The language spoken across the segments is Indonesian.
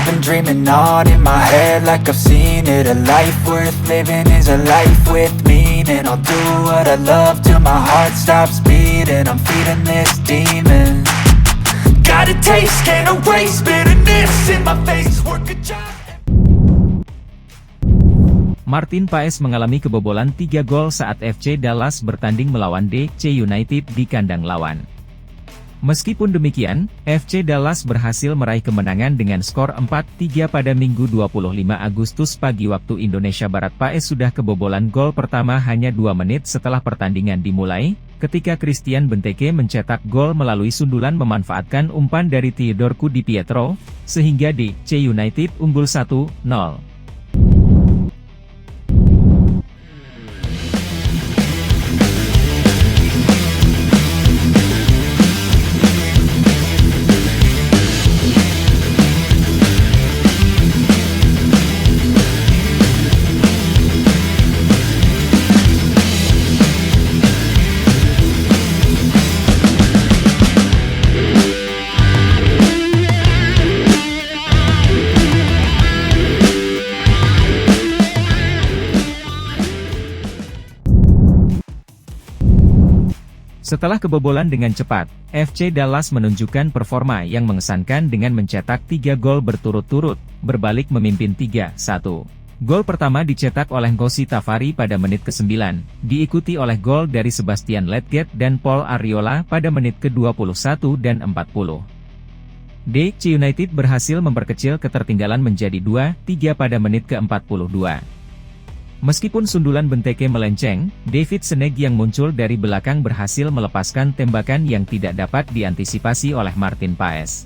I've been dreaming on in my head like I've seen it. A life worth living is a life with meaning. I'll do what I love till my heart stops beating. I'm feeding this demon. Got a taste, can't erase bitterness in my face. Work a job. Martin Paes mengalami kebobolan 3 gol saat FC Dallas bertanding melawan DC United di kandang lawan. Meskipun demikian, FC Dallas berhasil meraih kemenangan dengan skor 4-3 pada Minggu 25 Agustus pagi waktu Indonesia Barat. Paes sudah kebobolan gol pertama hanya 2 menit setelah pertandingan dimulai, ketika Christian Benteke mencetak gol melalui sundulan memanfaatkan umpan dari Theodore Di Pietro, sehingga DC United unggul 1-0. Setelah kebobolan dengan cepat, FC Dallas menunjukkan performa yang mengesankan dengan mencetak 3 gol berturut-turut, berbalik memimpin 3-1. Gol pertama dicetak oleh Ngozi Tafari pada menit ke-9, diikuti oleh gol dari Sebastian Ledgett dan Paul Arriola pada menit ke-21 dan 40. DC United berhasil memperkecil ketertinggalan menjadi 2-3 pada menit ke-42. Meskipun sundulan Benteke melenceng, David Seneg yang muncul dari belakang berhasil melepaskan tembakan yang tidak dapat diantisipasi oleh Martin Paes.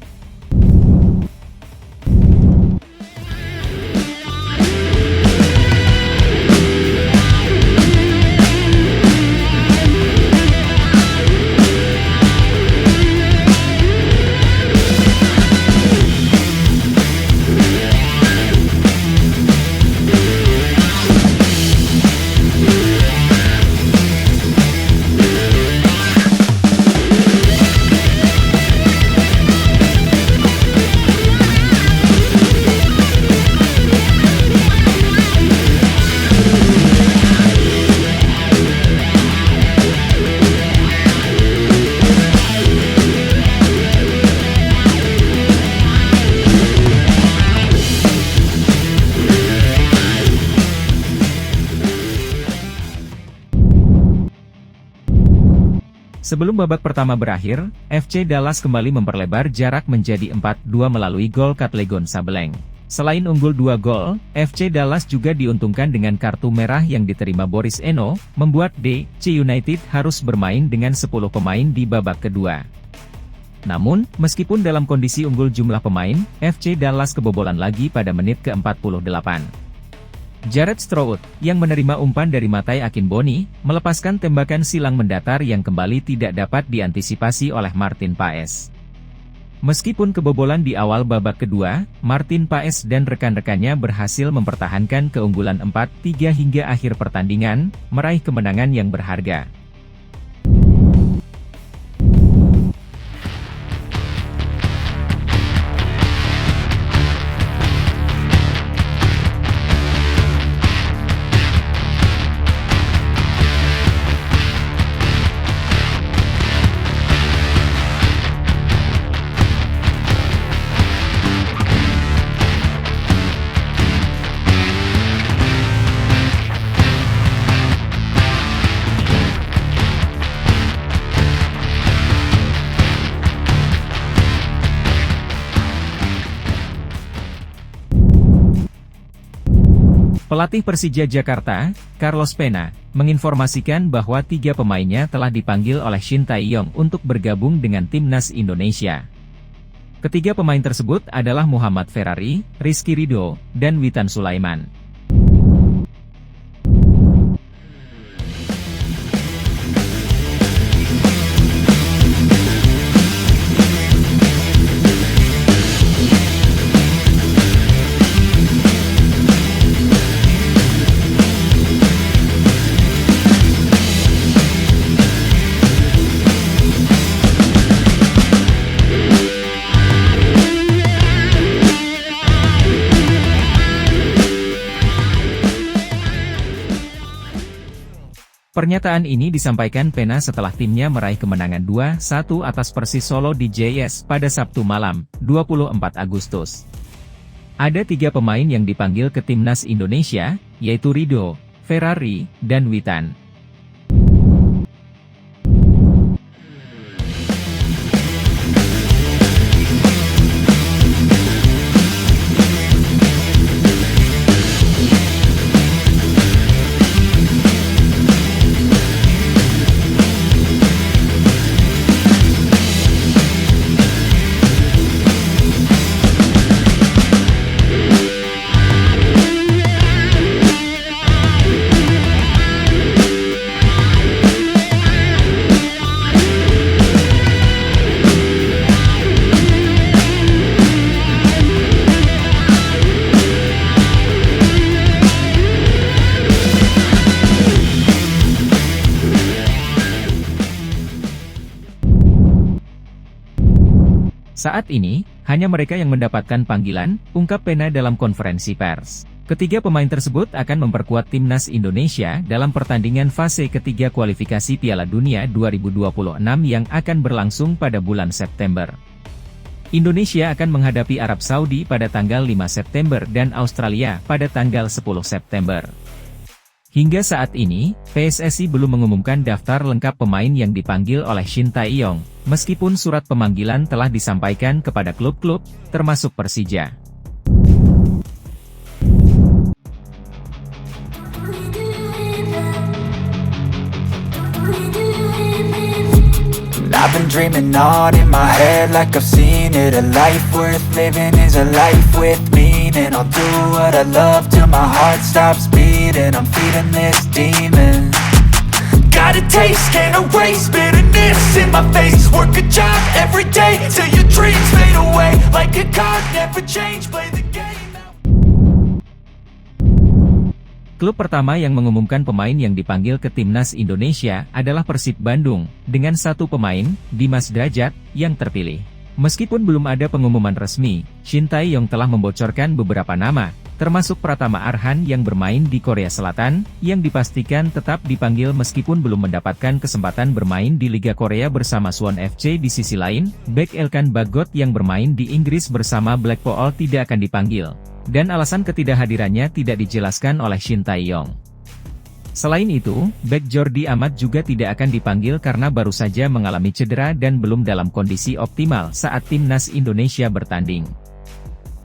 Sebelum babak pertama berakhir, FC Dallas kembali memperlebar jarak menjadi 4-2 melalui gol Katlegon Sabeleng. Selain unggul 2 gol, FC Dallas juga diuntungkan dengan kartu merah yang diterima Boris Eno, membuat DC United harus bermain dengan 10 pemain di babak kedua. Namun, meskipun dalam kondisi unggul jumlah pemain, FC Dallas kebobolan lagi pada menit ke-48. Jared Stroud, yang menerima umpan dari Matai Akinboni, melepaskan tembakan silang mendatar yang kembali tidak dapat diantisipasi oleh Martin Paes. Meskipun kebobolan di awal babak kedua, Martin Paes dan rekan-rekannya berhasil mempertahankan keunggulan 4-3 hingga akhir pertandingan, meraih kemenangan yang berharga. Pelatih Persija Jakarta, Carlos Pena, menginformasikan bahwa 3 pemainnya telah dipanggil oleh Shin Tae-yong untuk bergabung dengan Timnas Indonesia. Ketiga pemain tersebut adalah Muhammad Ferrari, Rizky Ridho, dan Witan Sulaiman. Pernyataan ini disampaikan Pena setelah timnya meraih kemenangan 2-1 atas Persis Solo di JS pada Sabtu malam, 24 Agustus. Ada 3 pemain yang dipanggil ke Timnas Indonesia, yaitu Rido, Ferrari, dan Witan. Saat ini, hanya mereka yang mendapatkan panggilan, ungkap Pena dalam konferensi pers. Ketiga pemain tersebut akan memperkuat Timnas Indonesia dalam pertandingan fase ketiga kualifikasi Piala Dunia 2026 yang akan berlangsung pada bulan September. Indonesia akan menghadapi Arab Saudi pada tanggal 5 September dan Australia pada tanggal 10 September. Hingga saat ini, PSSI belum mengumumkan daftar lengkap pemain yang dipanggil oleh Shin Tae-yong, meskipun surat pemanggilan telah disampaikan kepada klub-klub, termasuk Persija. I've been dreaming on in my head like I've seen it. A life worth living is a life with meaning. I'll do what I love till my heart stops beating. I'm feeding this demon. Got a taste, can't erase bitterness in my face. Work a job every day till your dreams fade away. Like a card, never change, play the game. Klub pertama yang mengumumkan pemain yang dipanggil ke Timnas Indonesia adalah Persib Bandung, dengan 1 pemain, Dimas Drajat, yang terpilih. Meskipun belum ada pengumuman resmi, Shin Tae-yong telah membocorkan beberapa nama, termasuk Pratama Arhan yang bermain di Korea Selatan, yang dipastikan tetap dipanggil meskipun belum mendapatkan kesempatan bermain di Liga Korea bersama Suwon FC. Di sisi lain, bek Elkan Bagot yang bermain di Inggris bersama Blackpool tidak akan dipanggil. Dan alasan ketidakhadirannya tidak dijelaskan oleh Shin Tae-yong. Selain itu, bek Jordi Amat juga tidak akan dipanggil karena baru saja mengalami cedera dan belum dalam kondisi optimal saat Timnas Indonesia bertanding.